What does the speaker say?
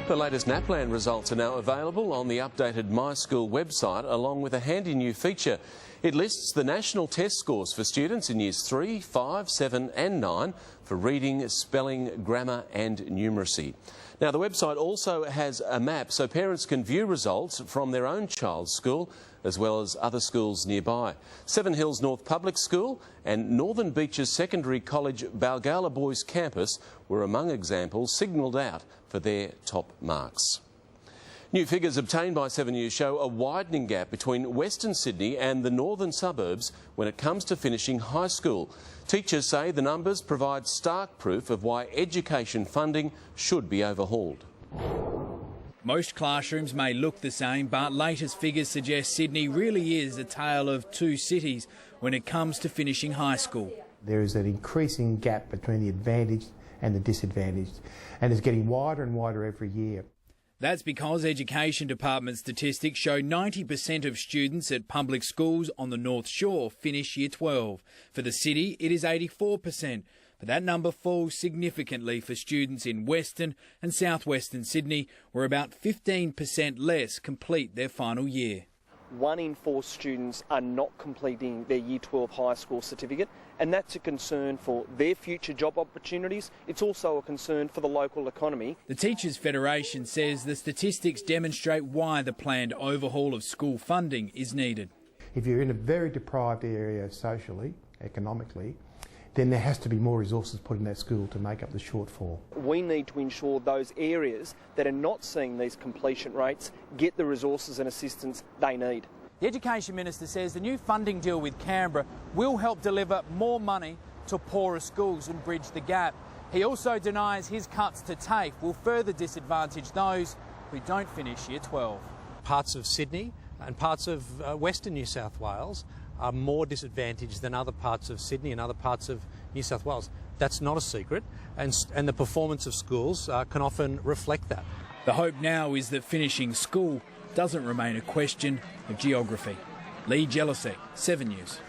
The latest NAPLAN results are now available on the updated My School website, along with a handy new feature. It lists the national test scores for students in Years 3, 5, 7 and 9 for reading, spelling, grammar and numeracy. Now, the website also has a map so parents can view results from their own child's school as well as other schools nearby. Seven Hills North Public School and Northern Beaches Secondary College Balgowlah Boys Campus were among examples signalled out for their top marks. New figures obtained by 7 News show a widening gap between Western Sydney and the northern suburbs when it comes to finishing high school. Teachers say the numbers provide stark proof of why education funding should be overhauled. Most classrooms may look the same, but latest figures suggest Sydney really is a tale of two cities when it comes to finishing high school. There is an increasing gap between the advantaged and the disadvantaged, and it's getting wider and wider every year. That's because Education Department statistics show 90% of students at public schools on the North Shore finish Year 12. For the city, it is 84%. But that number falls significantly for students in Western and southwestern Sydney, where about 15% less complete their final year. 1 in 4 students are not completing their Year 12 high school certificate, and that's a concern for their future job opportunities. It's also a concern for the local economy. The Teachers Federation says the statistics demonstrate why the planned overhaul of school funding is needed. If you're in a very deprived area socially, economically, then there has to be more resources put in that school to make up the shortfall. We need to ensure those areas that are not seeing these completion rates get the resources and assistance they need. The Education Minister says the new funding deal with Canberra will help deliver more money to poorer schools and bridge the gap. He also denies his cuts to TAFE will further disadvantage those who don't finish Year 12. Parts of Sydney and parts of Western New South Wales are more disadvantaged than other parts of Sydney and other parts of New South Wales. That's not a secret, and the performance of schools can often reflect that. The hope now is that finishing school doesn't remain a question of geography. Lee Jealousy, 7 News.